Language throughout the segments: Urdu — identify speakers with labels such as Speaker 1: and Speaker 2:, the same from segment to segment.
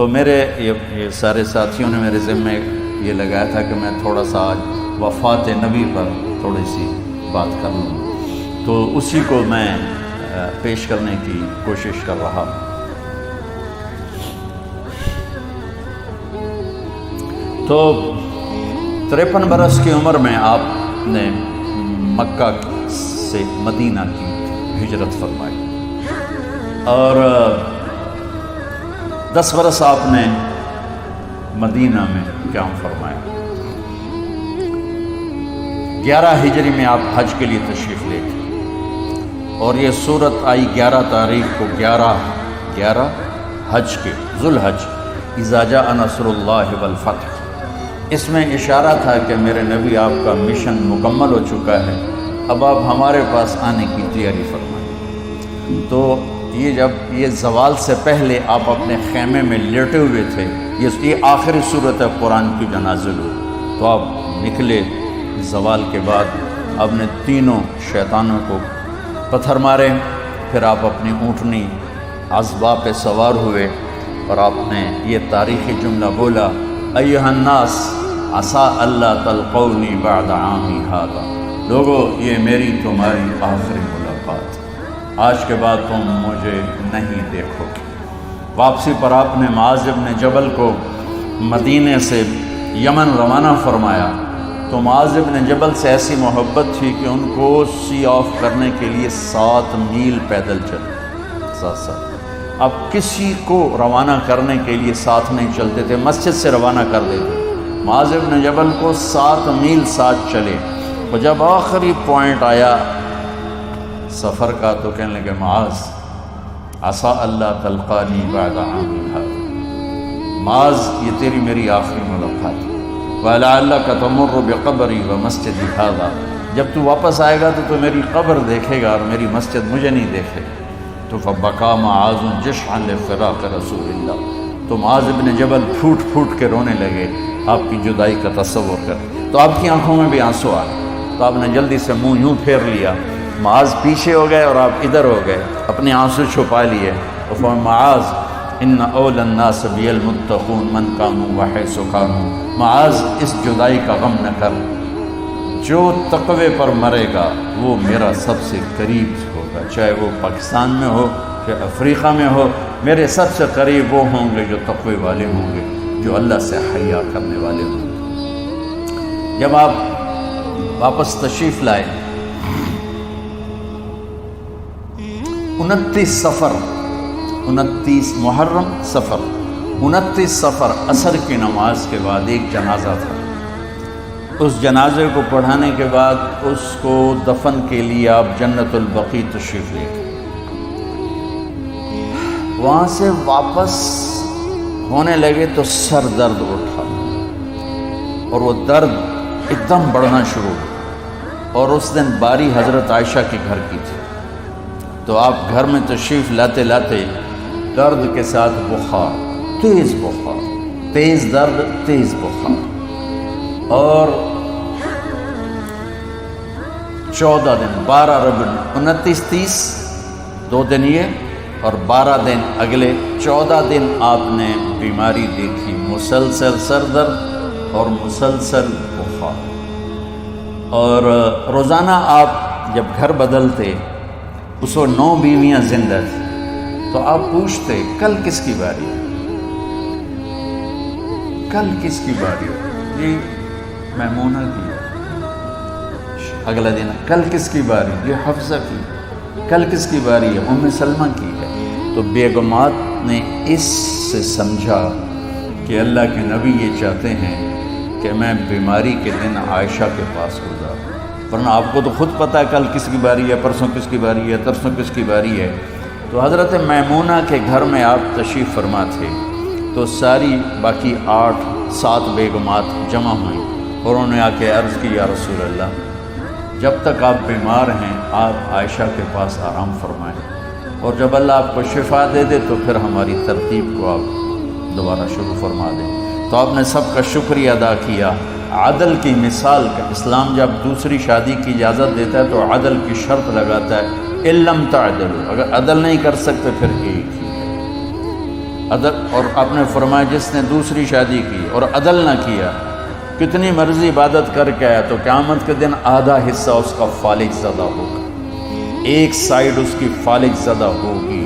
Speaker 1: تو میرے یہ سارے ساتھیوں نے میرے ذمے یہ لگایا تھا کہ میں تھوڑا سا آج وفات نبی پر تھوڑی سی بات کر لوں، تو اسی کو میں پیش کرنے کی کوشش کر رہا ہوں۔ تو 53 برس کی عمر میں آپ نے مکہ سے مدینہ کی ہجرت فرمائی، اور 10 برس آپ نے مدینہ میں قیام فرمایا۔ 11 ہجری میں آپ حج کے لیے تشریف لے گئے، اور یہ صورت آئی 11 تاریخ کو، 11 حج کے، ذوالحج، اذا جاء نصر اللہ والفتح۔ اس میں اشارہ تھا کہ میرے نبی آپ کا مشن مکمل ہو چکا ہے، اب آپ ہمارے پاس آنے کی تیاری فرمائیں۔ تو جب یہ زوال سے پہلے آپ اپنے خیمے میں لیٹے ہوئے تھے، یہ آخری صورت ہے قرآن کی جو نازل ہوئی، تو آپ نکلے زوال کے بعد، آپ نے تینوں شیطانوں کو پتھر مارے، پھر آپ اپنی اونٹنی عذبہ پہ سوار ہوئے، اور آپ نے یہ تاریخی جملہ بولا، ایھا الناس عسیٰ اللہ تلقونی بعد عامی ھذا، لوگو یہ میری تمہاری آخری ملاقات، آج کے بعد تم مجھے نہیں دیکھو گے۔ واپسی پر آپ نے معاذ بن جبل کو مدینے سے یمن روانہ فرمایا، تو معاذ بن جبل سے ایسی محبت تھی کہ ان کو سی آف کرنے کے لیے 7 میل پیدل چلے، ساتھ اب کسی کو روانہ کرنے کے لیے ساتھ نہیں چلتے تھے، مسجد سے روانہ کر دیتے۔ معاذ بن جبل کو 7 میل ساتھ چلے، اور جب آخری پوائنٹ آیا سفر کا تو کہنے لگے، معاذ عسیٰ اللہ تلقانی بعد عامی ھذا، معاذ یہ تیری میری آخری ملاقات ہے، وَلَعَلَّكَ تَمُرُّ بِقَبْرِي وَمَسْجِدِي ھذا، جب تو واپس آئے گا تو میری قبر دیکھے گا اور میری مسجد مجھے نہیں دیکھے گا۔ تو فَبَكَىٰ مُعَاذٌ جَشْعًا لِفِرَاقِ رسول اللہ، تو معاذ بن جبل پھوٹ پھوٹ کے رونے لگے آپ کی جدائی کا تصور کر، تو آپ کی آنکھوں میں بھی آنسو آئے، تو آپ نے جلدی سے منہ یوں پھیر لیا، معاذ پیچھے ہو گئے اور آپ ادھر ہو گئے، اپنے آنسو چھپا لیے، اور فرمایا، معاذ ان اول الناس بی المتقون من کانوا وحیث کانوا، معاذ اس جدائی کا غم نہ کر، جو تقوی پر مرے گا وہ میرا سب سے قریب ہوگا، چاہے وہ پاکستان میں ہو کہ افریقہ میں ہو، میرے سب سے قریب وہ ہوں گے جو تقوی والے ہوں گے، جو اللہ سے حیا کرنے والے ہوں گے۔ جب آپ واپس تشریف لائے، 29 محرم صفر، 29 صفر عصر کی نماز کے بعد ایک جنازہ تھا، اس جنازے کو پڑھانے کے بعد اس کو دفن کے لیے آپ جنت البقیع تشریف لے گئے۔ وہاں سے واپس ہونے لگے تو سر درد اٹھا، اور وہ درد ایک دم بڑھنا شروع ہوا، اور اس دن باری حضرت عائشہ کے گھر کی تھی، تو آپ گھر میں تشریف لاتے لاتے درد کے ساتھ بخار، تیز درد، تیز بخار، اور 14 دن، 12 ربیع، 29 30 2 دن یہ، اور 12 دن اگلے 14 دن آپ نے بیماری دیکھی، مسلسل سر درد اور مسلسل بخار، اور روزانہ آپ جب گھر بدلتے اس وقت 9 بیویاں زندہ تھیں، تو آپ پوچھتے کل کس کی باری ہے، کل کس کی باری ہے، جی میمونہ کی ہے، اگلا دن کل کس کی باری ہے، یہ حفصہ کی، کل کس کی باری ہے، ام سلمہ کی ہے۔ تو بیگمات نے اس سے سمجھا کہ اللہ کے نبی یہ چاہتے ہیں کہ میں بیماری کے دن عائشہ کے پاس گزاروں، ورنہ آپ کو تو خود پتہ ہے کل کس کی باری ہے، پرسوں کس کی باری ہے، ترسوں کس کی باری ہے۔ تو حضرت میمونہ کے گھر میں آپ تشریف فرما تھے، تو ساری باقی 8-7 بیگمات جمع ہوئیں، اور انہوں نے آ کے عرض کی، یا رسول اللہ، جب تک آپ بیمار ہیں آپ عائشہ کے پاس آرام فرمائیں، اور جب اللہ آپ کو شفا دے دے تو پھر ہماری ترتیب کو آپ دوبارہ شروع فرما دیں۔ تو آپ نے سب کا شکریہ ادا کیا، عدل کی مثال کا اسلام جب دوسری شادی کی اجازت دیتا ہے تو عدل کی شرط لگاتا ہے، اِن لَمْ تَعْدِلُوا، اگر عدل نہیں کر سکتے پھر ایک ہی ہے، عدل، اور آپ نے فرمایا جس نے دوسری شادی کی اور عدل نہ کیا، کتنی مرضی عبادت کر کے آیا، تو قیامت کے دن آدھا حصہ اس کا فالج زدہ ہوگا، ایک سائیڈ اس کی فالج زدہ ہوگی،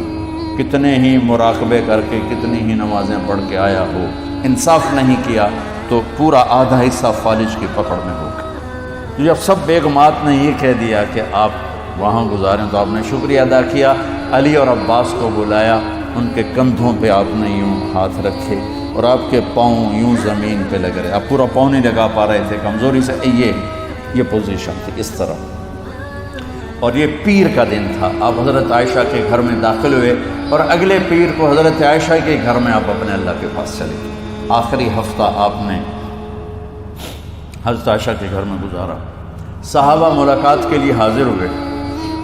Speaker 1: کتنے ہی مراقبے کر کے کتنی ہی نمازیں پڑھ کے آیا ہو، انصاف نہیں کیا تو پورا آدھا حصہ فالج کی پکڑ میں ہوگا۔ جب سب بیگمات نے یہ کہہ دیا کہ آپ وہاں گزاریں تو آپ نے شکریہ ادا کیا، علی اور عباس کو بلایا، ان کے کندھوں پہ آپ نے یوں ہاتھ رکھے اور آپ کے پاؤں یوں زمین پہ لگ رہے، آپ پورا پاؤں نہیں لگا پا رہے تھے کمزوری سے، یہ پوزیشن تھی اس طرح۔ اور یہ پیر کا دن تھا، آپ حضرت عائشہ کے گھر میں داخل ہوئے اور اگلے پیر کو حضرت عائشہ کے گھر میں آپ اپنے اللہ کے پاس چلے گئے۔ آخری ہفتہ آپ نے حضرت عائشہ کے گھر میں گزارا۔ صحابہ ملاقات کے لیے حاضر ہوئے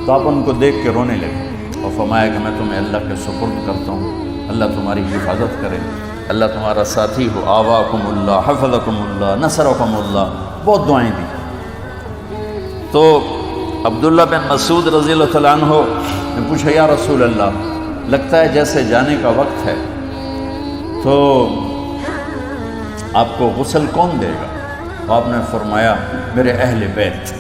Speaker 1: تو آپ ان کو دیکھ کے رونے لگے اور فرمایا کہ میں تمہیں اللہ کے سپرد کرتا ہوں، اللہ تمہاری حفاظت کرے، اللہ تمہارا ساتھی ہو، آواکم اللہ، حفظکم اللہ، نصرکم اللہ، بہت دعائیں دی۔ تو عبداللہ بن مسعود رضی اللہ تعالیٰ عنہ نے پوچھا یا رسول اللہ، لگتا ہے جیسے جانے کا وقت ہے، تو آپ کو غسل کون دے گا؟ تو آپ نے فرمایا میرے اہل بیت۔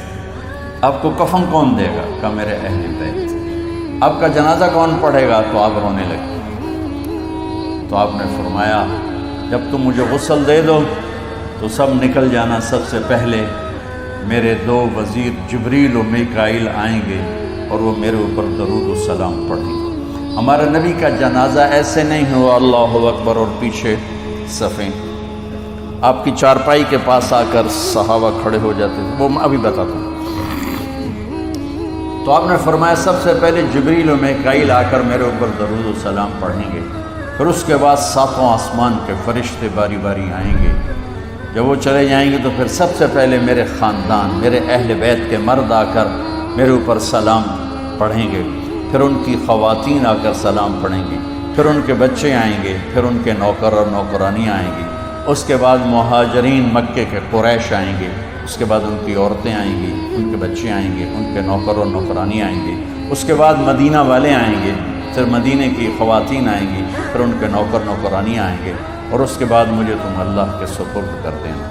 Speaker 1: آپ کو کفن کون دے گا؟ کہا میرے اہل بیت۔ آپ کا جنازہ کون پڑھے گا؟ تو آپ رونے لگے۔ تو آپ نے فرمایا جب تم مجھے غسل دے دو تو سب نکل جانا، سب سے پہلے میرے دو وزیر جبریل و میکائیل آئیں گے اور وہ میرے اوپر درود و سلام پڑھیں گے۔ ہمارے نبی کا جنازہ ایسے نہیں ہوا اللہ اکبر اور پیچھے صفیں، آپ کی چارپائی کے پاس آ کر صحابہ کھڑے ہو جاتے تھے، وہ میں ابھی بتاتا ہوں۔ تو آپ نے فرمایا سب سے پہلے جبریل و میکائیل آ کر میرے اوپر درود و سلام پڑھیں گے، پھر اس کے بعد ساتوں آسمان کے فرشتے باری باری آئیں گے۔ جب وہ چلے جائیں گے تو پھر سب سے پہلے میرے خاندان، میرے اہل بیت کے مرد آ کر میرے اوپر سلام پڑھیں گے، پھر ان کی خواتین آ کر سلام پڑھیں گی، پھر ان کے بچے آئیں گے، پھر ان کے نوکر اور نوکرانی آئیں گی، اس کے بعد مہاجرین مکے کے قریش آئیں گے، اس کے بعد ان کی عورتیں آئیں گی، ان کے بچے آئیں گے، ان کے نوکر اور نوکرانی آئیں گے، اس کے بعد مدینہ والے آئیں گے، پھر مدینے کی خواتین آئیں گی، پھر ان کے نوکر نوکرانی آئیں گے، اور اس کے بعد مجھے تم اللہ کے سپرد کر دینا۔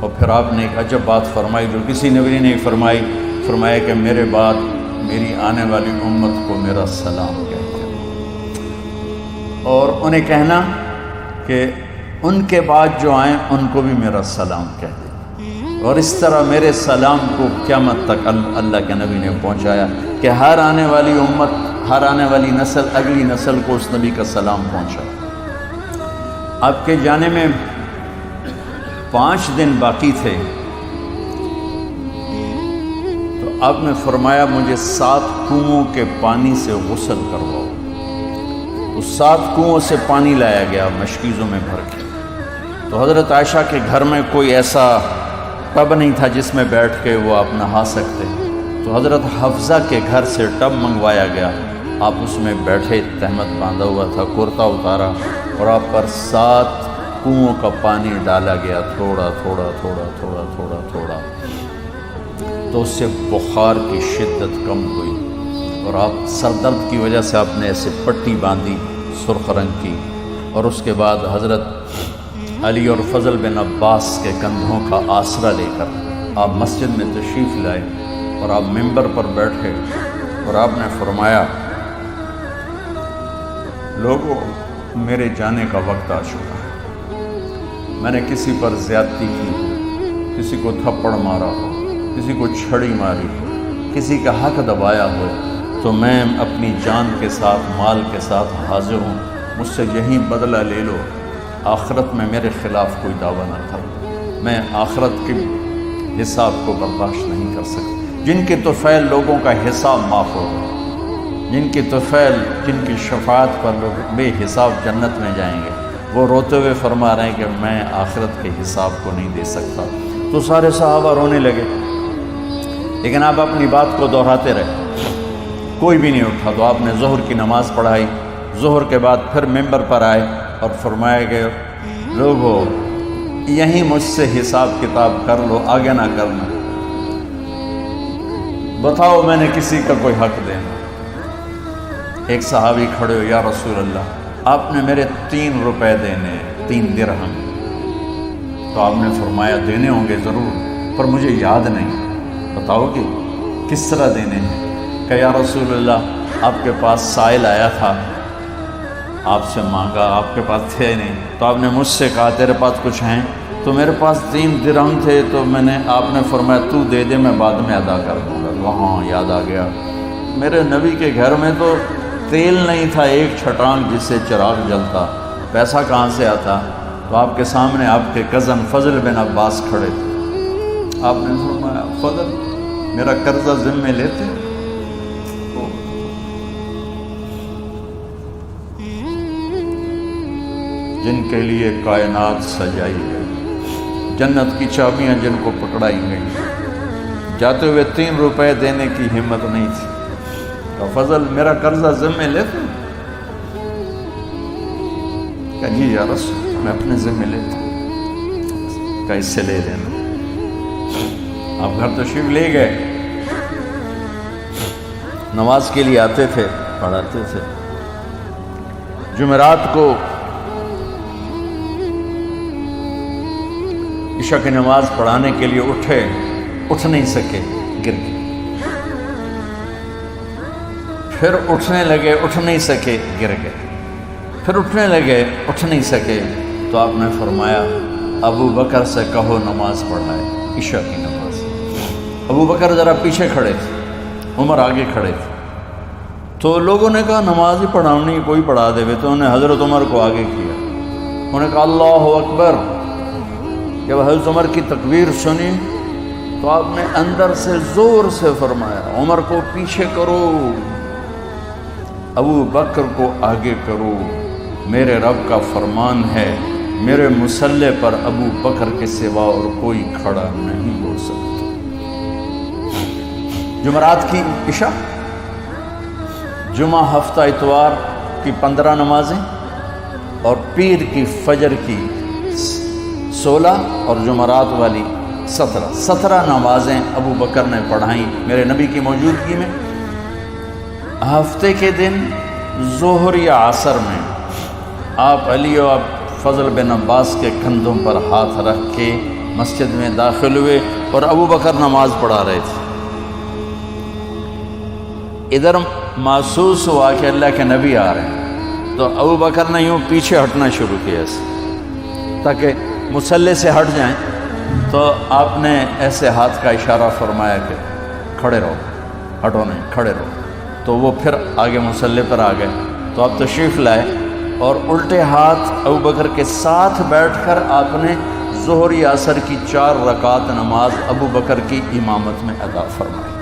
Speaker 1: اور پھر آپ نے ایک عجب بات فرمائی جو کسی نبی نے نہیں فرمائی، فرمایا کہ میرے بعد میری آنے والی امت کو میرا سلام کہتے ہیں، اور انہیں کہنا کہ ان کے بعد جو آئیں ان کو بھی میرا سلام کہہ دیں۔ اور اس طرح میرے سلام کو قیامت تک اللہ کے نبی نے پہنچایا کہ ہر آنے والی امت، ہر آنے والی نسل، اگلی نسل کو اس نبی کا سلام پہنچا۔ آپ کے جانے میں 5 دن باقی تھے تو آپ نے فرمایا مجھے 7 کنوؤں کے پانی سے غسل کرواؤ۔ تو 7 کنوؤں سے پانی لایا گیا مشکیزوں میں بھر کے۔ تو حضرت عائشہ کے گھر میں کوئی ایسا ٹب نہیں تھا جس میں بیٹھ کے وہ آپ نہا سکتے، تو حضرت حفصہ کے گھر سے ٹب منگوایا گیا، آپ اس میں بیٹھے، تہمت باندھا ہوا تھا، کرتا اتارا اور آپ پر 7 کنوؤں کا پانی ڈالا گیا، تھوڑا تھوڑا تھوڑا تھوڑا تھوڑا تھوڑا، تو اس سے بخار کی شدت کم ہوئی، اور آپ سر درد کی وجہ سے آپ نے ایسے پٹی باندھی سرخ رنگ کی، اور اس کے بعد حضرت علی اور فضل بن عباس کے کندھوں کا آسرا لے کر آپ مسجد میں تشریف لائے اور آپ ممبر پر بیٹھے اور آپ نے فرمایا لوگوں میرے جانے کا وقت آ چکا ہے، میں نے کسی پر زیادتی کی ہو، کسی کو تھپڑ مارا ہو، کسی کو چھڑی ماری ہو، کسی کا حق دبایا ہو، تو میں اپنی جان کے ساتھ، مال کے ساتھ حاضر ہوں، مجھ سے یہیں بدلہ لے لو، آخرت میں میرے خلاف کوئی دعویٰ نہ کرو، میں آخرت کے حساب کو برداشت نہیں کر سکتا۔ جن کے طفیل لوگوں کا حساب معاف ہو، جن کی طفیل، جن کی شفاعت پر لوگ بے حساب جنت میں جائیں گے، وہ روتے ہوئے فرما رہے ہیں کہ میں آخرت کے حساب کو نہیں دے سکتا۔ تو سارے صحابہ رونے لگے، لیکن آپ اپنی بات کو دہراتے رہے، کوئی بھی نہیں اٹھا۔ تو آپ نے ظہر کی نماز پڑھائی، ظہر کے بعد پھر ممبر پر آئے اور فرمایا کہ لوگو یہیں مجھ سے حساب کتاب کر لو، آگے نہ کرنا، بتاؤ میں نے کسی کا کوئی حق دینا۔ ایک صحابی کھڑے ہو، یا رسول اللہ آپ نے میرے 3 روپے دینے، 3 درہم۔ تو آپ نے فرمایا دینے ہوں گے ضرور، پر مجھے یاد نہیں، بتاؤ گے کس طرح دینے ہیں؟ کہ یا رسول اللہ آپ کے پاس سائل آیا تھا، آپ سے مانگا، آپ کے پاس تھے نہیں، تو آپ نے مجھ سے کہا تیرے پاس کچھ ہیں؟ تو میرے پاس 3 درہم تھے، تو آپ نے فرمایا تو دے دے، میں بعد میں ادا کر دوں گا۔ وہاں یاد آ گیا، میرے نبی کے گھر میں تو تیل نہیں تھا، ایک چھٹانگ جس سے چراغ جلتا، پیسہ کہاں سے آتا؟ تو آپ کے سامنے آپ کے کزن فضل بن عباس کھڑے تھے، آپ نے فرمایا فضل میرا قرضہ ذمے لیتے؟ جن کے لیے کائنات سجائی گئی، جنت کی چابیاں جن کو پکڑائی گئی، جاتے ہوئے 3 روپے دینے کی ہمت نہیں تھی، تو فضل میرا قرضہ ذمے لیتے؟ کہ جی یا رسول میں اپنے ذمے لیتا ہوں۔ کہ اس سے لے لینا۔ آپ گھر تشریف لے گئے، نماز کے لیے آتے تھے، پڑھاتے تھے۔ جمعرات کو عشاء کی نماز پڑھانے کے لیے اٹھ نہیں سکے، گر گئے، پھر اٹھنے لگے، اٹھ نہیں سکے، گر گئے، پھر اٹھنے لگے، اٹھ نہیں سکے، تو آپ نے فرمایا ابو بکر سے کہو نماز پڑھائے، عشاء کی نماز۔ ابو بکر ذرا پیچھے کھڑے تھے، عمر آگے کھڑے تھے، تو لوگوں نے کہا نماز ہی پڑھانی، کوئی پڑھا دے، تو انہوں نے حضرت عمر کو آگے کیا، انہوں نے کہا اللہ اکبر۔ جب حضرت عمر کی تکبیر سنی تو آپ نے اندر سے زور سے فرمایا عمر کو پیچھے کرو، ابو بکر کو آگے کرو، میرے رب کا فرمان ہے میرے مصلی پر ابو بکر کے سوا اور کوئی کھڑا نہیں ہو سکتا۔ جمعرات کی عشاء، جمعہ ہفتہ اتوار کی 15 نمازیں اور پیر کی فجر کی 16 اور جمعرات والی 17 نمازیں ابو بکر نے پڑھائیں میرے نبی کی موجودگی میں۔ ہفتے کے دن ظہر یا عصر میں آپ علی و فضل بن عباس کے کندھوں پر ہاتھ رکھ کے مسجد میں داخل ہوئے اور ابو بکر نماز پڑھا رہے تھے۔ ادھر محسوس ہوا کہ اللہ کے نبی آ رہے ہیں، تو ابو بکر نے یوں پیچھے ہٹنا شروع کیا ایسے تاکہ مصلی سے ہٹ جائیں، تو آپ نے ایسے ہاتھ کا اشارہ فرمایا کہ کھڑے رہو، ہٹو نہیں، کھڑے رہو۔ تو وہ پھر آگے مصلی پر آ گئے، تو آپ تشریف لائے اور الٹے ہاتھ ابو بکر کے ساتھ بیٹھ کر آپ نے ظہر یا عصر کی 4 رکعت نماز ابو بکر کی امامت میں ادا فرمائی۔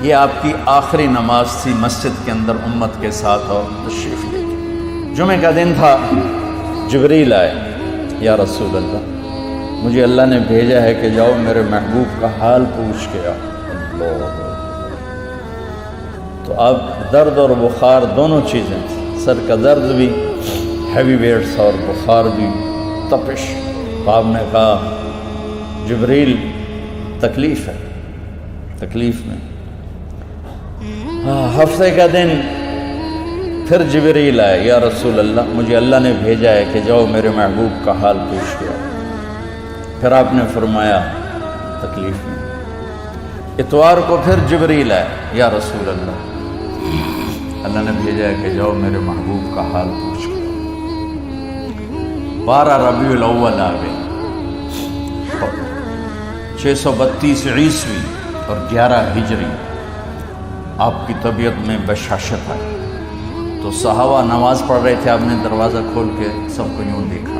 Speaker 1: یہ آپ کی آخری نماز تھی مسجد کے اندر امت کے ساتھ، اور تشریف لے گئے۔ جمعہ کا دن تھا، جبریل آئے، یا رسول اللہ مجھے اللہ نے بھیجا ہے کہ جاؤ میرے محبوب کا حال پوچھ کے آؤ۔ تو اب درد اور بخار دونوں چیزیں تھیں، سر کا درد بھی ہیوی ویٹس اور بخار بھی، تپش۔ تو آپ نے کہا جبریل تکلیف ہے، تکلیف میں۔ ہفتے کا دن پھر جبریل آئے، یا رسول اللہ مجھے اللہ نے بھیجا ہے کہ جاؤ میرے محبوب کا حال پوچھ کے آؤ۔ پھر آپ نے فرمایا تکلیف میں۔ اتوار کو پھر جبریل آئے، یا رسول اللہ اللہ نے بھیجا ہے کہ جاؤ میرے محبوب کا حال پوچھ کے آؤ۔ 12 ربیع الاول آ گئے، 632 عیسوی اور 11 ہجری۔ آپ کی طبیعت میں بشاشت آئی، تو صحابہ نماز پڑھ رہے تھے، آپ نے دروازہ کھول کے سب کو یوں دیکھا،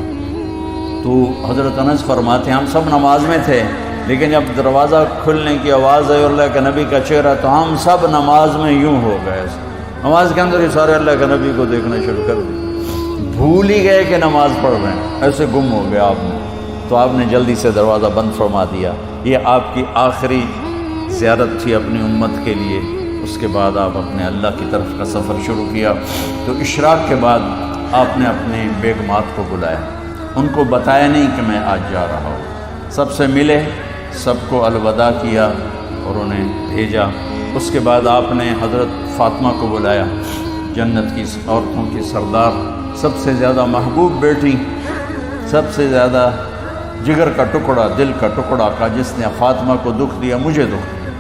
Speaker 1: تو حضرت انس فرماتے ہیں ہم سب نماز میں تھے، لیکن جب دروازہ کھلنے کی آواز آئی اور اللہ کے نبی کا چہرہ، تو ہم سب نماز میں یوں ہو گئے، نماز کے اندر ہی سارے اللہ کے نبی کو دیکھنا شروع کر دیا، بھول ہی گئے کہ نماز پڑھ رہے ہیں، ایسے گم ہو گیا آپ نے۔ تو آپ نے جلدی سے دروازہ بند فرما دیا۔ یہ آپ کی آخری زیارت تھی اپنی امت کے لیے۔ اس کے بعد آپ اپنے اللہ کی طرف کا سفر شروع کیا۔ تو اشراق کے بعد آپ نے اپنے بیگمات کو بلایا، ان کو بتایا نہیں کہ میں آج جا رہا ہوں، سب سے ملے، سب کو الوداع کیا اور انہیں بھیجا۔ اس کے بعد آپ نے حضرت فاطمہ کو بلایا، جنت کی عورتوں کی سردار، سب سے زیادہ محبوب بیٹی، سب سے زیادہ جگر کا ٹکڑا، دل کا ٹکڑا کا، جس نے فاطمہ کو دکھ دیا مجھے دکھ دیا،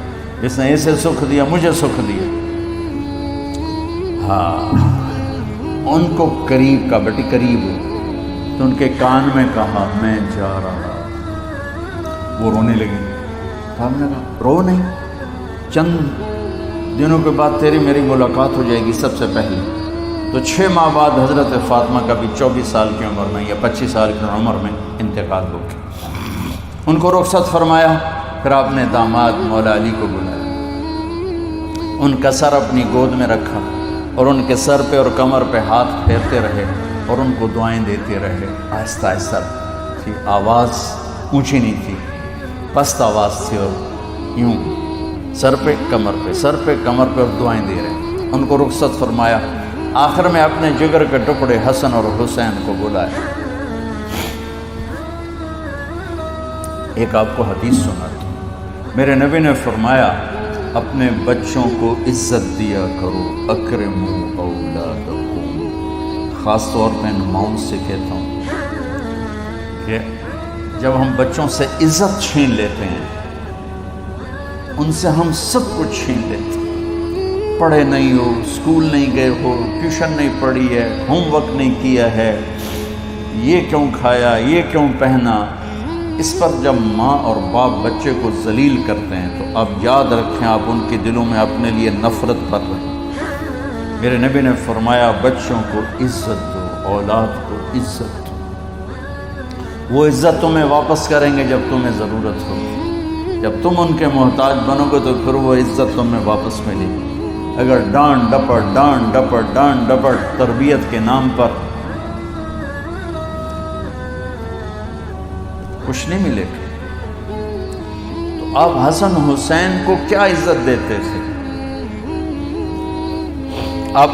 Speaker 1: جس نے اسے سکھ دیا مجھے سکھ دیا۔ ہاں، ان کو قریب کا، بیٹی قریب ہو، تو ان کے کان میں کہا میں جا رہا۔ وہ رونے لگی۔ ہم نے کہا رو نہیں، چند دنوں کے بعد تیری میری ملاقات ہو جائے گی سب سے پہلے۔ تو 6 ماہ بعد حضرت فاطمہ کا بھی 24 سال کی عمر میں یا 25 سال کی عمر میں انتقال ہو گیا۔ ان کو رخصت فرمایا، پھر آپ نے داماد مولا علی کو بلایا، ان کا سر اپنی گود میں رکھا اور ان کے سر پہ اور کمر پہ ہاتھ پھیرتے رہے اور ان کو دعائیں دیتے رہے۔ آہستہ آہستہ تھی، آواز اونچی نہیں تھی، پست آواز تھی، اور یوں سر پہ کمر پہ، سر پہ کمر پہ، اور دعائیں دے رہے۔ ان کو رخصت فرمایا، آخر میں اپنے جگر کے ٹکڑے حسن اور حسین کو بلایا۔ ایک آپ کو حدیث سناتا ہوں۔ میرے نبی نے فرمایا، اپنے بچوں کو عزت دیا کرو، اکرموا اولادکم۔ خاص طور پہ ان ماؤں سے کہتا ہوں کہ جب ہم بچوں سے عزت چھین لیتے ہیں، ان سے ہم سب کچھ چھین لیتے ہیں۔ پڑھے نہیں ہو، اسکول نہیں گئے ہو، ٹیوشن نہیں پڑھی ہے، ہوم ورک نہیں کیا ہے، یہ کیوں کھایا، یہ کیوں پہنا، اس پر جب ماں اور باپ بچے کو ذلیل کرتے ہیں تو آپ یاد رکھیں، آپ ان کے دلوں میں اپنے لیے نفرت بھر رہے ہیں۔ میرے نبی نے فرمایا، بچوں کو عزت دو، اولاد کو عزت دو۔ وہ عزت تمہیں واپس کریں گے جب تمہیں ضرورت ہوگی۔ جب تم ان کے محتاج بنو گے تو پھر وہ عزت تمہیں واپس ملے گی۔ اگر ڈانٹ ڈپٹ تربیت کے نام پر کچھ نہیں ملے گا۔ تو آپ حسن حسین کو کیا عزت دیتے تھے؟ آپ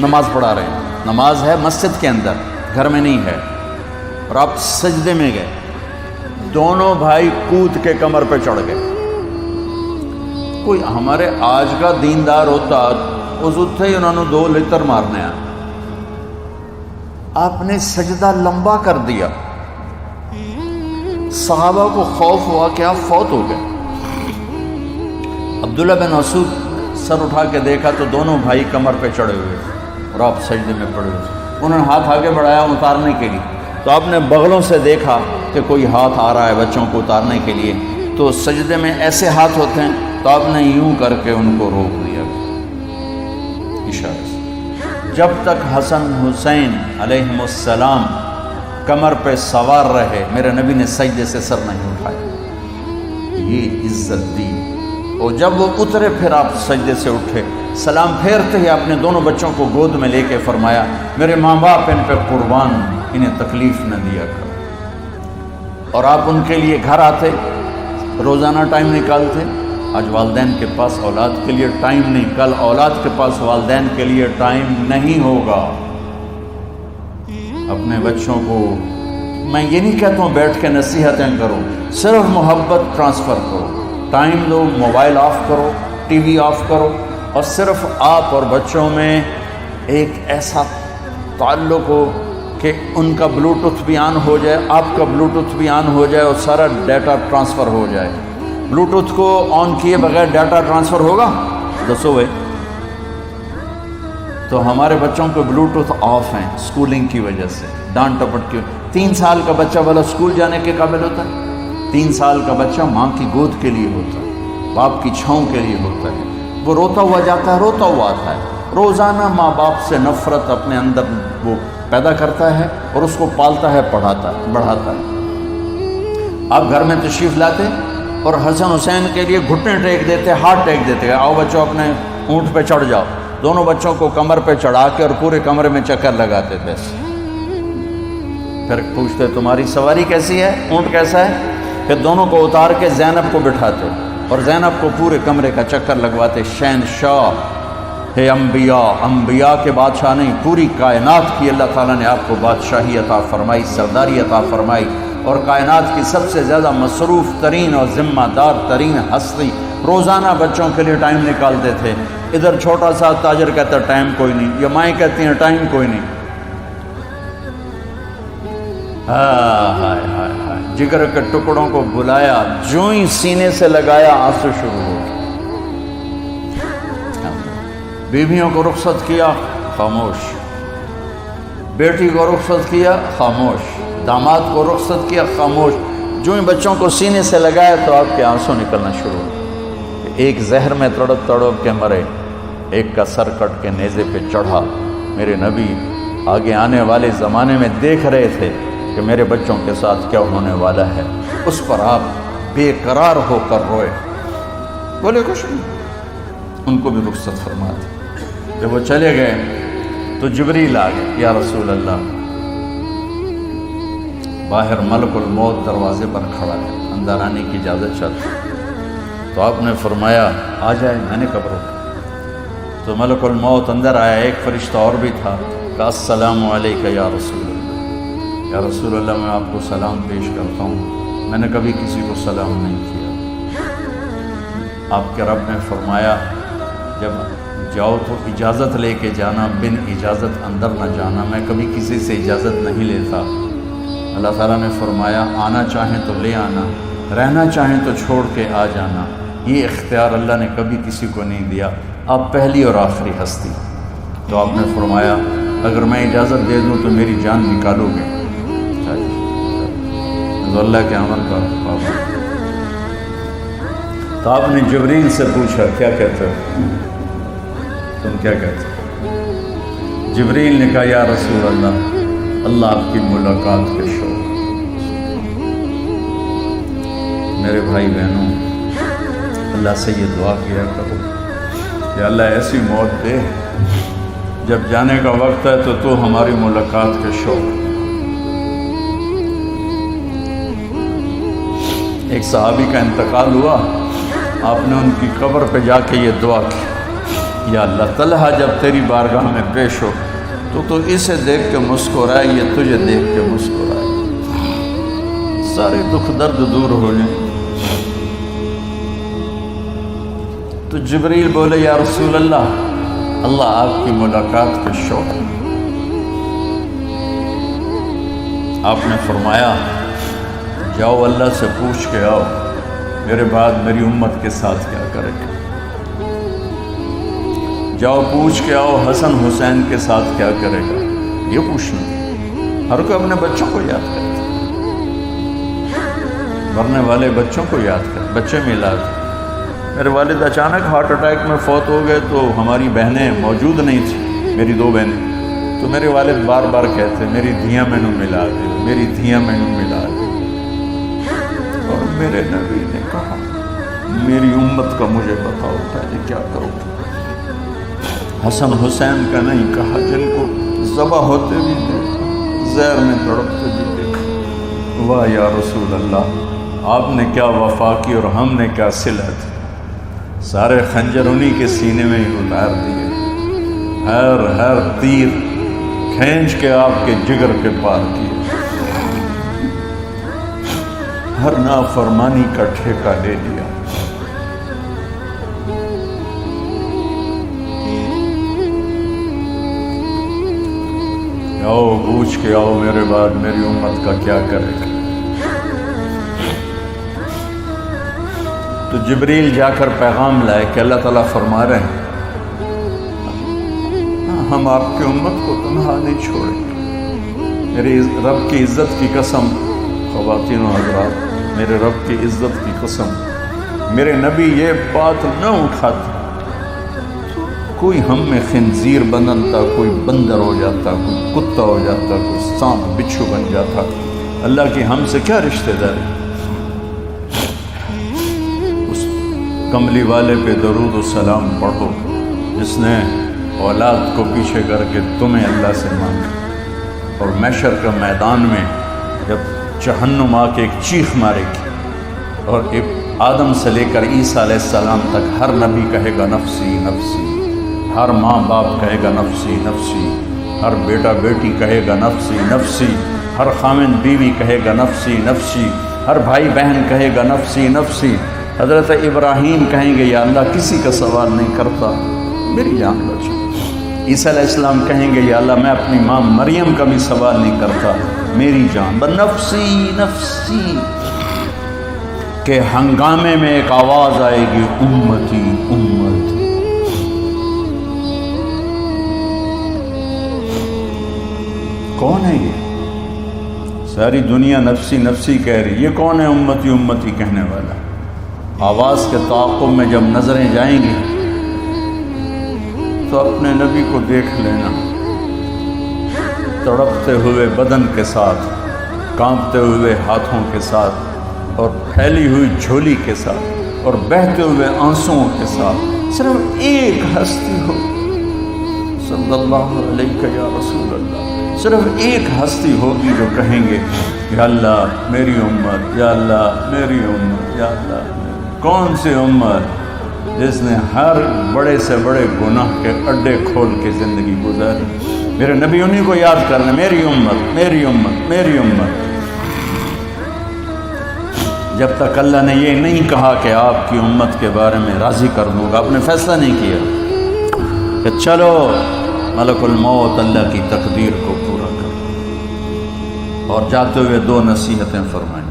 Speaker 1: نماز پڑھا رہے ہیں، نماز ہے مسجد کے اندر، گھر میں نہیں ہے، اور آپ سجدے میں گئے، دونوں بھائی کود کے کمر پہ چڑھ گئے۔ کوئی ہمارے آج کا دیندار ہوتا وضو تھے ہی انہوں نے 2 لتر مارنے آ، آپ نے سجدہ لمبا کر دیا۔ صحابہ کو خوف ہوا کہ آپ فوت ہو گئے۔ عبداللہ بن مسعود سر اٹھا کے دیکھا تو دونوں بھائی کمر پہ چڑھے ہوئے اور آپ سجدے میں پڑے ہوئے۔ انہوں نے ہاتھ آگے بڑھایا اتارنے کے لیے، تو آپ نے بغلوں سے دیکھا کہ کوئی ہاتھ آ رہا ہے بچوں کو اتارنے کے لیے، تو سجدے میں ایسے ہاتھ ہوتے ہیں، تو آپ نے یوں کر کے ان کو روک دیا اشارے سے۔ جب تک حسن حسین علیہم السلام کمر پہ سوار رہے، میرے نبی نے سجدے سے سر نہیں اٹھایا، یہ عزت دی۔ اور جب وہ اترے پھر آپ سجدے سے اٹھے، سلام پھیرتے ہی اپنے دونوں بچوں کو گود میں لے کے فرمایا، میرے ماں باپ ان پہ قربان، انہیں تکلیف نہ دیا کرو۔ اور آپ ان کے لیے گھر آتے، روزانہ ٹائم نکالتے۔ آج والدین کے پاس اولاد کے لیے ٹائم نہیں، کل اولاد کے پاس والدین کے لیے ٹائم نہیں ہوگا۔ اپنے بچوں کو میں یہ نہیں کہتا ہوں بیٹھ کے نصیحتیں کرو، صرف محبت ٹرانسفر کرو، ٹائم دو، موبائل آف کرو، ٹی وی آف کرو، اور صرف آپ اور بچوں میں ایک ایسا تعلق ہو کہ ان کا بلوٹوتھ بھی آن ہو جائے، آپ کا بلوٹوتھ بھی آن ہو جائے، اور سارا ڈیٹا ٹرانسفر ہو جائے۔ بلوٹوتھ کو آن کیے بغیر ڈیٹا ٹرانسفر ہوگا؟ دسو بھائی۔ تو ہمارے بچوں کو بلوٹوتھ آف ہیں اسکولنگ کی وجہ سے، ڈانٹ ٹپٹ کی۔ 3 سال کا بچہ والا اسکول جانے کے قابل ہوتا ہے؟ 3 سال کا بچہ ماں کی گود کے لیے ہوتا ہے، باپ کی چھاؤں کے لیے ہوتا ہے۔ وہ روتا ہوا جاتا ہے، روتا ہوا آتا ہے۔ روزانہ ماں باپ سے نفرت اپنے اندر وہ پیدا کرتا ہے اور اس کو پالتا ہے، پڑھاتا ہے، بڑھاتا ہے۔ آپ گھر میں تشریف لاتے اور حسن حسین کے لیے گھٹنے ٹیک دیتے، ہاتھ ٹیک دیتے، آؤ بچوں اپنے اونٹ پہ چڑھ جاؤ۔ دونوں بچوں کو کمر پہ چڑھا کے اور پورے کمرے میں چکر لگاتے تھے۔ پھر پوچھتے تمہاری سواری کیسی ہے، اونٹ کیسا ہے؟ پھر دونوں کو اتار کے زینب کو بٹھاتے اور زینب کو پورے کمرے کا چکر لگواتے۔ شہنشاہ ہے انبیاء، انبیاء کے بادشاہ نہیں، پوری کائنات کی اللہ تعالیٰ نے آپ کو بادشاہی عطا فرمائی، سرداری عطا فرمائی، اور کائنات کی سب سے زیادہ مصروف ترین اور ذمہ دار ترین ہستی روزانہ بچوں کے لیے ٹائم نکالتے تھے۔ ادھر چھوٹا سا تاجر کہتا ہے ٹائم کوئی نہیں، یا مائیں کہتی ہیں ٹائم کوئی نہیں۔ ہائے ہائے ہائے، جگر کے ٹکڑوں کو بلایا، جو ہی سینے سے لگایا آنسو شروع ہو گئے۔ بیویوں کو رخصت کیا، خاموش۔ بیٹی کو رخصت کیا، خاموش۔ داماد کو رخصت کیا، خاموش۔ جو ہی بچوں کو سینے سے لگایا تو آپ کے آنسو نکلنا شروع ہو۔ ایک زہر میں تڑپ تڑپ کے مرے، ایک کا سر کٹ کے نیزے پہ چڑھا۔ میرے نبی آگے آنے والے زمانے میں دیکھ رہے تھے کہ میرے بچوں کے ساتھ کیا ہونے والا ہے، اس پر آپ بے قرار ہو کر روئے، بولے کچھ نہیں، ان کو بھی رخصت فرما دی۔ جب وہ چلے گئے تو جبریل آ گئے، یا رسول اللہ، باہر ملک الموت دروازے پر کھڑا ہے، اندر آنے کی اجازت چاہتے۔ تو آپ نے فرمایا آ جائے، میں نے کب روکا؟ تو ملک الموت اندر آیا، ایک فرشتہ اور بھی تھا، کہا السلام علیکہ یا رسول اللہ، یا رسول اللہ میں آپ کو سلام پیش کرتا ہوں، میں نے کبھی کسی کو سلام نہیں کیا۔ آپ کے رب نے فرمایا جب جاؤ تو اجازت لے کے جانا، بن اجازت اندر نہ جانا، میں کبھی کسی سے اجازت نہیں لیتا۔ اللہ تعالیٰ نے فرمایا آنا چاہیں تو لے آنا، رہنا چاہیں تو چھوڑ کے آ جانا، یہ اختیار اللہ نے کبھی کسی کو نہیں دیا، آپ پہلی اور آخری ہستی۔ تو آپ نے فرمایا اگر میں اجازت دے دوں تو میری جان نکالو گے؟ تو اللہ کے امر کا پابند۔ تو آپ نے جبریل سے پوچھا کیا کہتے ہو، تم کیا کہتے ہو؟ جبریل نے کہا یا رسول اللہ، اللہ آپ کی ملاقات کے شوق۔ میرے بھائی بہنوں، اللہ سے یہ دعا کیا کرو کہ اللہ ایسی موت دے جب جانے کا وقت ہے تو ہماری ملاقات کے شوق۔ ایک صحابی کا انتقال ہوا، آپ نے ان کی قبر پہ جا کے یہ دعا کی، یا اللہ طلحہ جب تیری بارگاہ میں پیش ہو تو اسے دیکھ کے مسکرائے، یہ تجھے دیکھ کے مسکرائے، سارے دکھ درد دور ہو جائیں۔ تو جبریل بولے یا رسول اللہ، اللہ آپ کی ملاقات کے شوق۔ آپ نے فرمایا جاؤ اللہ سے پوچھ کے آؤ میرے بعد میری امت کے ساتھ کیا کرے گا، جاؤ پوچھ کے آؤ حسن حسین کے ساتھ کیا کرے گا، یہ پوچھنا۔ ہر کوئی اپنے بچوں کو یاد کرتا، مرنے والے بچوں کو یاد کر، بچے میلاد۔ میرے والد اچانک ہارٹ اٹیک میں فوت ہو گئے تو ہماری بہنیں موجود نہیں تھیں، میری دو بہنیں، تو میرے والد بار بار کہتے میری دھیاں مینوں ملا دے، میری دھیاں مینوں ملا دے۔ اور میرے نبی نے کہا میری امت کا مجھے بتاؤ پہلے کیا کرو۔ حسن حسین کا نہیں کہا، جن کو ذبح ہوتے بھی دیکھا، زہر میں تڑپتے بھی دیکھا۔ واہ یا رسول اللہ، آپ نے کیا وفا کی اور ہم نے کیا صلت، سارے خنجر انہی کے سینے میں ہی اتار دیے، ہر تیر کھینچ کے آپ کے جگر کے پار کیے، ہر نافرمانی کا ٹھیکہ لے لیا۔ آؤ پوچھ کے آؤ میرے بعد میری امت کا کیا کرے گا۔ تو جبریل جا کر پیغام لائے کہ اللہ تعالیٰ فرما رہے ہیں ہم آپ کی امت کو تنہا نہیں چھوڑیں گے۔ میرے رب کی عزت کی قسم، خواتین و حضرات، میرے رب کی عزت کی قسم، میرے نبی یہ بات نہ اٹھاتے کوئی ہم میں خنزیر بنتا، کوئی بندر ہو جاتا، کوئی کتا ہو جاتا، کوئی سانپ بچھو بن جاتا، اللہ کی ہم سے کیا رشتہ داری۔ اس کملی والے پہ درود و سلام پڑھو جس نے اولاد کو پیچھے کر کے تمہیں اللہ سے مانگا، اور محشر کا میدان میں جب جہنم آ کے ایک چیخ مارے گی اور ایک آدم سے لے کر عیسیٰ علیہ السلام تک ہر نبی کہے گا نفسی نفسی، ہر ماں باپ کہے گا نفسی نفسی، ہر بیٹا بیٹی کہے گا نفسی نفسی، ہر خامن بیوی کہے گا نفسی نفسی، ہر بھائی بہن کہے گا نفسی نفسی۔ حضرت ابراہیم کہیں گے یا اللہ کسی کا سوال نہیں کرتا، میری جان بچا۔ عیسیٰ علیہ السلام کہیں گے یا اللہ میں اپنی ماں مریم کا بھی سوال نہیں کرتا، میری جان بنفسی نفسی، کہ ہنگامے میں ایک آواز آئے گی امتی امتی۔ کون ہے یہ؟ ساری دنیا نفسی نفسی کہہ رہی، یہ کون ہے امتی امتی کہنے والا؟ آواز کے تعاقب میں جب نظریں جائیں گی تو اپنے نبی کو دیکھ لینا، تڑپتے ہوئے بدن کے ساتھ، کانپتے ہوئے ہاتھوں کے ساتھ، اور پھیلی ہوئی جھولی کے ساتھ، اور بہتے ہوئے آنسوؤں کے ساتھ، صرف ایک ہستی ہو، صلی اللہ علیہ یا رسول اللہ، صرف ایک ہستی ہوگی جو کہیں گے یا اللہ میری امت، یا اللہ میری امت، یا اللہ میری۔ کون سی امت؟ جس نے ہر بڑے سے بڑے گناہ کے اڈے کھول کے زندگی گزاری۔ میرے نبی انہی کو یاد کرنا، میری امت میری امت میری امت۔ جب تک اللہ نے یہ نہیں کہا کہ آپ کی امت کے بارے میں راضی کر دوں گا، آپ نے فیصلہ نہیں کیا کہ چلو ملک الموت اللہ کی تقدیر کو پورا کر، اور جاتے ہوئے دو نصیحتیں فرمائیں،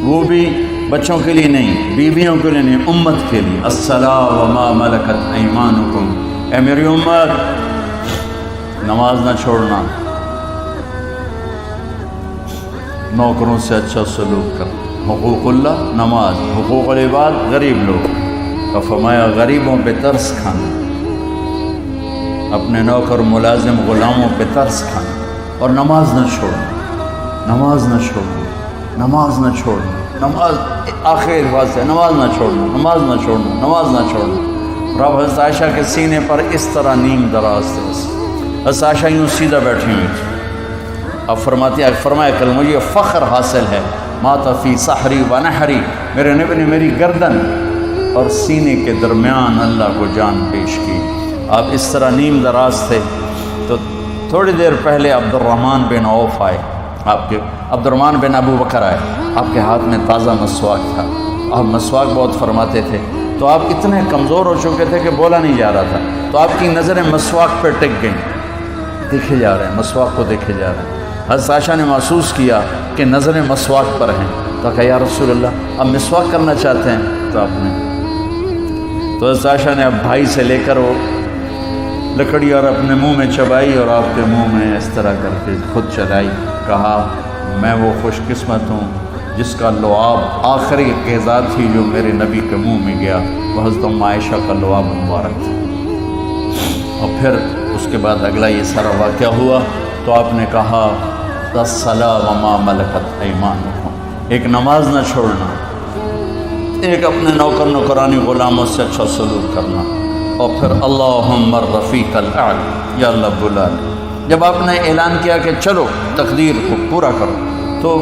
Speaker 1: وہ بھی بچوں کے لیے نہیں، بیویوں کے لیے نہیں، امت کے لیے۔ الصلاۃ وما ملکت ایمانکم، اے میری امت نماز نہ چھوڑنا، نوکروں سے اچھا سلوک کر، حقوق اللہ نماز، حقوق العباد غریب لوگ، تو فرمایا غریبوں پہ ترس کھانا، اپنے نوکر ملازم غلاموں پہ ترس کھانا، اور نماز نہ چھوڑنا، نماز نہ چھوڑنا، نماز نہ چھوڑنا، نماز آخر الفاظ ہے، نماز نہ چھوڑنا، نماز نہ چھوڑنا، نماز نہ چھوڑنا۔ رب حضرت عائشہ کے سینے پر اس طرح نیم دراز تھا، حضرت عائشہ یوں سیدھا بیٹھی ہوئی تھی۔ اب فرمایا کل مجھے فخر حاصل ہے، مات فی سحری و نحری، میرے نبی نے میری گردن اور سینے کے درمیان اللہ کو جان پیش کی۔ آپ اس طرح نیم دراز تھے تو تھوڑی دیر پہلے عبد الرحمن بن عوف آئے، آپ کے عبد الرحمن بن ابو بکر آئے، آپ کے ہاتھ میں تازہ مسواک تھا، آپ مسواک بہت فرماتے تھے، تو آپ اتنے کمزور ہو چکے تھے کہ بولا نہیں جا رہا تھا، تو آپ کی نظریں مسواک پہ ٹک گئیں، دیکھے جا رہے ہیں، مسواک کو دیکھے جا رہے ہیں۔ حضرت عائشہ نے محسوس کیا کہ نظریں مسواک پر ہیں، تو کہا یا رسول اللہ اب مسواک کرنا چاہتے ہیں، تو آپ نے تو حضرت عائشہ نے اب بھائی سے لے کر وہ لکڑی اور اپنے منہ میں چبائی، اور آپ کے منہ میں اس طرح کر کے خود چلائی، کہا میں وہ خوش قسمت ہوں جس کا لعاب آخری غذا تھی جو میرے نبی کے منہ میں گیا، وہ حضرت ام عائشہ کا لعاب مبارک تھا۔ اور پھر اس کے بعد اگلا یہ سارا واقعہ ہوا، تو آپ نے کہا الصلاۃ وما ملکت ایمانکم، ایک نماز نہ چھوڑنا، ایک اپنے نوکر نوکرانی غلاموں سے اچھا سلوک کرنا، اور پھر اللہم الرفیق الاعلی، یا اللہ بلا لے۔ جب آپ نے اعلان کیا کہ چلو تقدیر کو پورا کرو، تو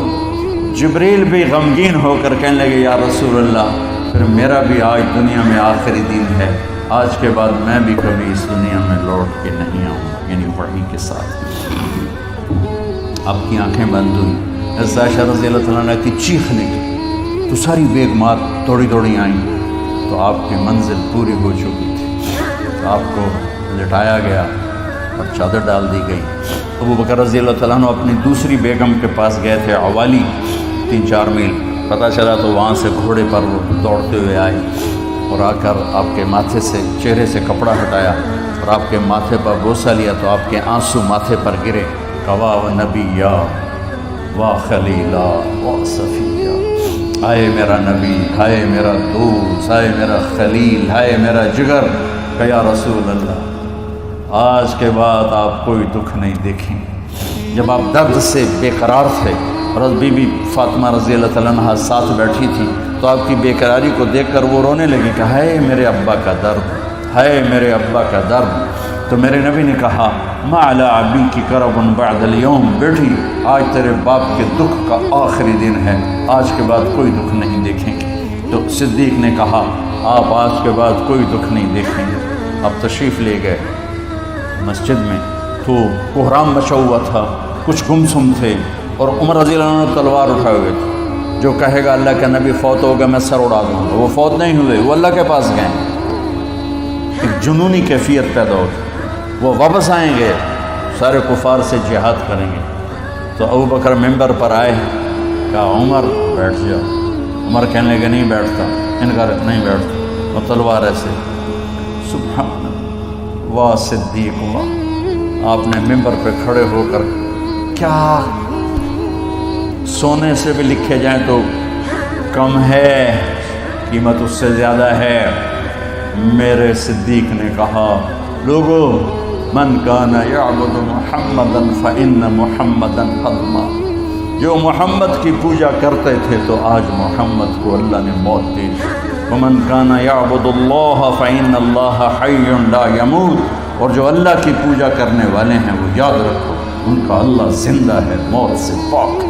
Speaker 1: جبریل بھی غمگین ہو کر کہنے لگے یا رسول اللہ پھر میرا بھی آج دنیا میں آخری دن ہے، آج کے بعد میں بھی کبھی اس دنیا میں لوٹ کے نہیں آؤں، یعنی وحی کے ساتھ۔ آپ کی آنکھیں بند ہوئی، حضرت عائشہ رضی اللہ تعالیٰ عنہ کی چیخ نکلی، تو ساری بیگمات دوڑی دوڑی آئیں، تو آپ کی منزل پوری ہو چکی تھی، تو آپ کو لٹایا گیا اور چادر ڈال دی گئی۔ ابو بکر رضی اللہ تعالیٰ عنہ اپنی دوسری بیگم کے پاس گئے تھے، عوالی، 3-4 میل، پتہ چلا تو وہاں سے گھوڑے پر وہ دوڑتے ہوئے آئے، اور آ کر آپ کے ماتھے سے، چہرے سے کپڑا ہٹایا اور آپ کے ماتھے پر بوسہ لیا، تو آپ کے آنسو ماتھے پر گرے، کہا و نبیّا و خلیلا و صفیہ، آئے میرا نبی، ہائے میرا دوست، ہائے میرا خلیل، ہائے میرا جگر، کہ یا رسول اللہ آج کے بعد آپ کوئی دکھ نہیں دیکھیں۔ جب آپ درد سے بے قرار تھے، اور بی بی فاطمہ رضی اللہ تعالیٰ عنہ ساتھ بیٹھی تھی، تو آپ کی بے قراری کو دیکھ کر وہ رونے لگی کہ ہائے میرے ابا کا درد، ہائے میرے ابا کا درد۔ تو میرے نبی نے کہا ما علی ابیک کرب بعد اليوم، بیٹی آج تیرے باپ کے دکھ کا آخری دن ہے، آج کے بعد کوئی دکھ نہیں دیکھیں گے۔ تو صدیق نے کہا آپ آج کے بعد کوئی دکھ نہیں دیکھیں گے۔ آپ تشریف لے گئے مسجد میں، تو کوہرام مچا ہوا تھا، کچھ گمسم تھے، اور عمر رضی اللہ عنہ تلوار اٹھائے ہوئے تھے، جو کہے گا اللہ کا نبی فوت ہوگا میں سر اڑا دوں گا، وہ فوت نہیں ہوئے، وہ اللہ کے پاس گئے۔ ایک جنونی کیفیت پیدا ہوتی، وہ واپس آئیں گے سارے کفار سے جہاد کریں گے۔ تو ابو بکر ممبر پر آئے، کہا عمر بیٹھ جاؤ۔ عمر کہنے لگے نہیں بیٹھتا، ان کا نہیں بیٹھتا، اور تلوار ایسے۔ سبحان اللہ، واہ صدیق واہ، آپ نے ممبر پہ کھڑے ہو کر، کیا سونے سے بھی لکھے جائیں تو کم ہے، قیمت اس سے زیادہ ہے۔ میرے صدیق نے کہا لوگو من کان یعبد محمدا فإن محمدا قد مات، جو محمد کی پوجا کرتے تھے تو آج محمد کو اللہ نے موت دی۔ ومن کان یعبد اللہ فإن اللہ حی لا یموت، اور جو اللہ کی پوجا کرنے والے ہیں وہ یاد رکھو ان کا اللہ زندہ ہے، موت سے پاک۔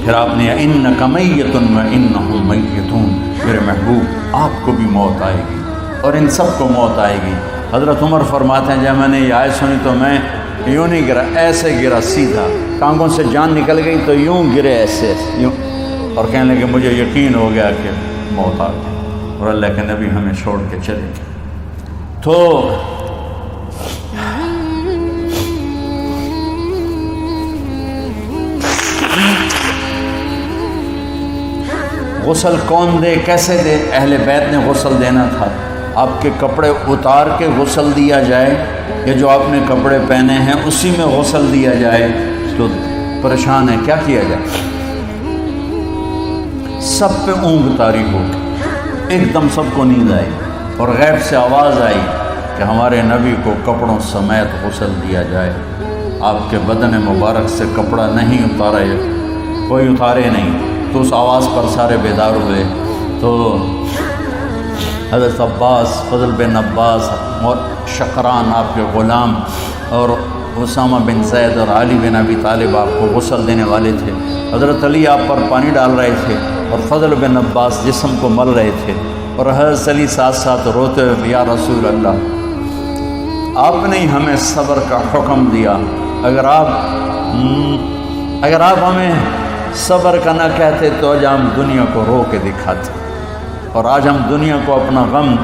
Speaker 1: پھر آپ نے انک میت وانہم میتون، میرے محبوب آپ کو بھی موت آئے گی اور ان سب کو موت آئے گی۔ حضرت عمر فرماتے ہیں جب میں نے یہ آیت سنی تو میں یوں نہیں گرا، ایسے گرا سیدھا، ٹانگوں سے جان نکل گئی تو یوں گرے ایسے یوں، اور کہنے لگے مجھے یقین ہو گیا کہ موت آ گئی اور اللہ کے نبی ہمیں چھوڑ کے چلے گئے۔ تو غسل کون دے، کیسے دے؟ اہل بیت نے غسل دینا تھا۔ آپ کے کپڑے اتار کے غسل دیا جائے یا جو آپ نے کپڑے پہنے ہیں اسی میں غسل دیا جائے تو پریشان ہے، کیا کیا جائے؟ سب پہ اونگ طاری ہو، ایک دم سب کو نیند آئی اور غیب سے آواز آئی کہ ہمارے نبی کو کپڑوں سمیت غسل دیا جائے۔ آپ کے بدن مبارک سے کپڑا نہیں اتارا، کوئی اتارے نہیں، تو اس آواز پر سارے بیدار ہوئے۔ تو حضرت عباس، فضل بن عباس اور شقران آپ کے غلام اور اسامہ بن زید اور علی بن ابی طالب آپ کو غسل دینے والے تھے۔ حضرت علی آپ پر پانی ڈال رہے تھے اور فضل بن عباس جسم کو مل رہے تھے، اور حضرت علی ساتھ ساتھ روتے ہوئے یا رسول اللہ آپ نے ہی ہمیں صبر کا حکم دیا، اگر آپ ہمیں صبر کا نہ کہتے تو آج ہم دنیا کو رو کے دکھاتے، اور آج ہم دنیا کو اپنا غم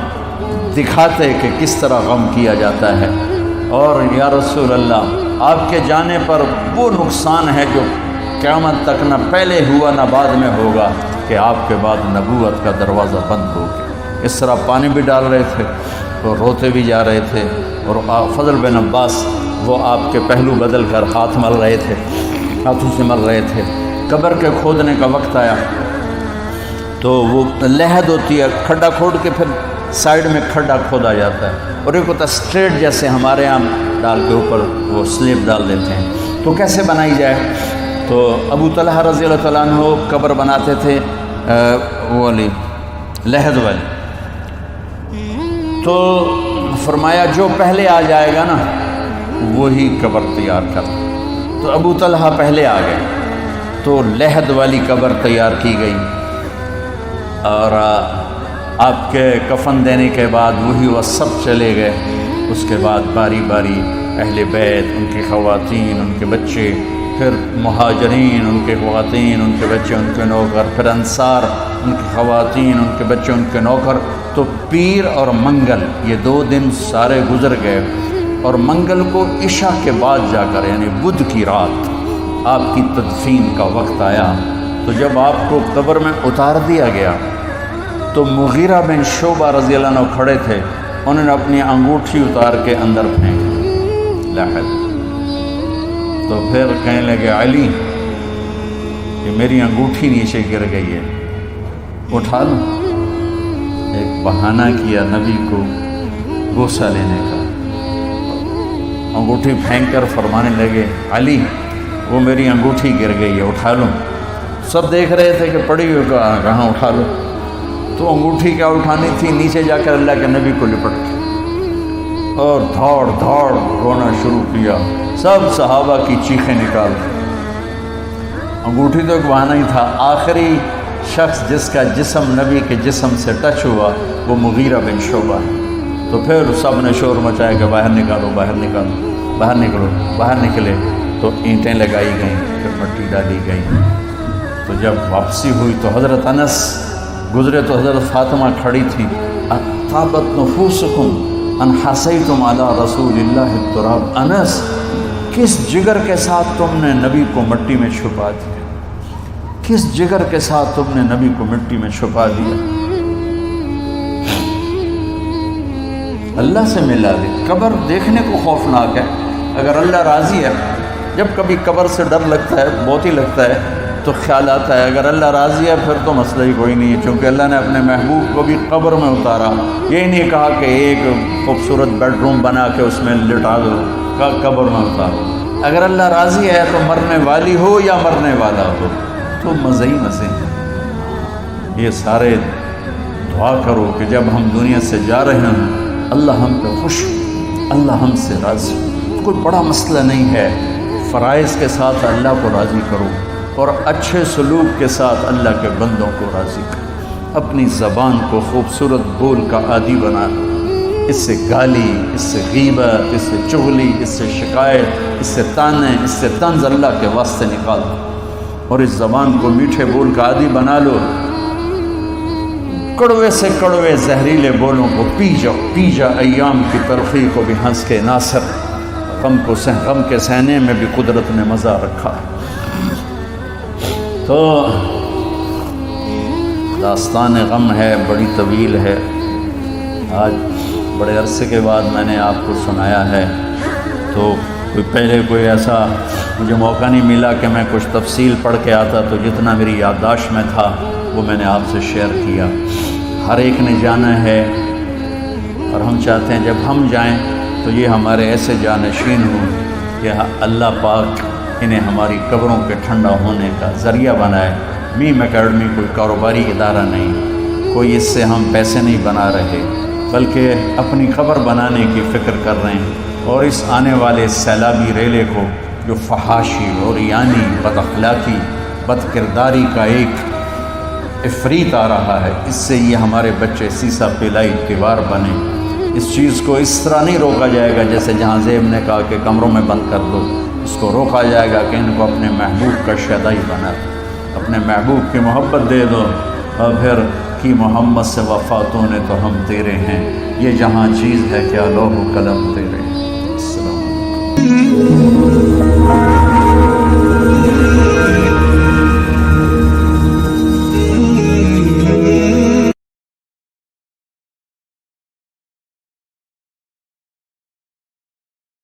Speaker 1: دکھاتے کہ کس طرح غم کیا جاتا ہے۔ اور یا رسول اللہ آپ کے جانے پر وہ نقصان ہے جو قیامت تک نہ پہلے ہوا نہ بعد میں ہوگا کہ آپ کے بعد نبوت کا دروازہ بند ہو گیا۔ اس طرح پانی بھی ڈال رہے تھے اور روتے بھی جا رہے تھے، اور فضل بن عباس وہ آپ کے پہلو بدل کر ہاتھ مل رہے تھے، ہاتھوں سے مل رہے تھے۔ قبر کے کھودنے کا وقت آیا تو وہ لحد ہوتی ہے، کھڈا کھود کے پھر سائیڈ میں کھڈا کھودا جاتا ہے، اور ایک ہوتا اسٹریٹ جیسے ہمارے یہاں ڈال کے اوپر وہ سلیب ڈال دیتے ہیں، تو کیسے بنائی جائے؟ تو ابو طلحہ رضی اللہ تعالیٰ عنہ قبر بناتے تھے وہ والی لحد والی، تو فرمایا جو پہلے آ جائے گا نا وہی قبر تیار کر۔ تو ابو طلحہ پہلے آ گئے تو لحد والی قبر تیار کی گئی، اور آپ کے کفن دینے کے بعد وہی وہ سب چلے گئے۔ اس کے بعد باری باری اہل بیت، ان کی خواتین، ان کے بچے، پھر مہاجرین، ان کے خواتین، ان کے بچے، ان کے نوکر، پھر انصار، ان کی خواتین، ان کے بچے، ان کے نوکر۔ تو پیر اور منگل یہ 2 دن سارے گزر گئے، اور منگل کو عشاء کے بعد جا کر یعنی بدھ کی رات آپ کی تدفین کا وقت آیا۔ تو جب آپ کو قبر میں اتار دیا گیا تو مغیرہ بن شعبہ رضی اللہ عنہ کھڑے تھے، انہوں نے اپنی انگوٹھی اتار کے اندر پھینک لحد۔ تو پھر کہنے لگے علی کہ میری انگوٹھی نیچے گر گئی ہے، اٹھا لوں۔ ایک بہانہ کیا نبی کو بوسہ لینے کا، انگوٹھی پھینک کر فرمانے لگے علی وہ میری انگوٹھی گر گئی ہے، اٹھا لوں۔ سب دیکھ رہے تھے کہ پڑی ہوئی کہاں اٹھا لو، تو انگوٹھی کیا اٹھانی تھی، نیچے جا کر اللہ کے نبی کو لپٹ کے اور دھاڑ رونا شروع کیا۔ سب صحابہ کی چیخیں نکال، انگوٹھی تو ایک بہانہ ہی تھا۔ آخری شخص جس کا جسم نبی کے جسم سے ٹچ ہوا وہ مغیرہ بن شعبہ ہے۔ تو پھر سب نے شور مچایا کہ باہر نکالو، باہر نکالو، باہر نکلو۔ باہر نکلے تو اینٹیں لگائی گئیں، پھر مٹی ڈالی گئی۔ تو جب واپسی ہوئی تو حضرت انس گزرے تو حضرت فاطمہ کھڑی تھی، طابت نفوسکم ان حسیتم علی رسول اللہ التراب۔ انس، کس جگر کے ساتھ تم نے نبی کو مٹی میں چھپا دیا؟ کس جگر کے ساتھ تم نے نبی کو مٹی میں چھپا دیا؟ اللہ سے ملا دے۔ قبر دیکھنے کو خوفناک ہے، اگر اللہ راضی ہے، جب کبھی قبر سے ڈر لگتا ہے، بہت ہی لگتا ہے، تو خیال آتا ہے اگر اللہ راضی ہے پھر تو مسئلہ ہی کوئی نہیں ہے، چونکہ اللہ نے اپنے محبوب کو بھی قبر میں اتارا۔ یہ نہیں کہا کہ ایک خوبصورت بیڈ روم بنا کے اس میں لٹا دو، قبر میں اتارو۔ اگر اللہ راضی ہے تو مرنے والی ہو یا مرنے والا ہو تو مزے ہی مزے ہیں۔ یہ سارے دعا کرو کہ جب ہم دنیا سے جا رہے ہیں اللہ ہم پہ خوش، اللہ ہم سے راضی۔ کوئی بڑا مسئلہ نہیں ہے، فرائض کے ساتھ اللہ کو راضی کرو اور اچھے سلوک کے ساتھ اللہ کے بندوں کو راضی کرو۔ اپنی زبان کو خوبصورت بول کا عادی بنا، اس سے گالی، اس سے غیبت، اس سے چغلی، اس سے شکایت، اس سے تانے، اس سے طنز اللہ کے واسطے نکال دو اور اس زبان کو میٹھے بول کا عادی بنا لو۔ کڑوے سے کڑوے زہریلے بولوں کو پی جا ایام کی تلخی کو بھی ہنس کے ناصر، غم کے سہنے میں بھی قدرت نے مزہ رکھا۔ تو داستان غم ہے، بڑی طویل ہے، آج بڑے عرصے کے بعد میں نے آپ کو سنایا ہے، تو پہلے کوئی ایسا مجھے موقع نہیں ملا کہ میں کچھ تفصیل پڑھ کے آتا، تو جتنا میری یادداشت میں تھا وہ میں نے آپ سے شیئر کیا۔ ہر ایک نے جانا ہے اور ہم چاہتے ہیں جب ہم جائیں تو یہ ہمارے ایسے جانشین ہوں کہ اللہ پاک انہیں ہماری قبروں کے ٹھنڈا ہونے کا ذریعہ بنائے۔ میم اکیڈمی کوئی کاروباری ادارہ نہیں، کوئی اس سے ہم پیسے نہیں بنا رہے، بلکہ اپنی قبر بنانے کی فکر کر رہے ہیں، اور اس آنے والے سیلابی ریلے کو جو فحاشی، عریانی، بد اخلاقی، بد کرداری کا ایک افریت آ رہا ہے، اس سے یہ ہمارے بچے سیسا پلائی دیوار بنے۔ اس چیز کو اس طرح نہیں روکا جائے گا جیسے جہاں زیب نے کہا کہ کمروں میں بند کر دو، اس کو روکا جائے گا کہ ان کو اپنے محبوب کا شیدائی بنا، اپنے محبوب کی محبت دے دو، اور پھر کہ محمد سے وفاتوں نے تو ہم تیرے ہیں، یہ جہاں چیز ہے کیا لوح و قلم تیرے ہیں۔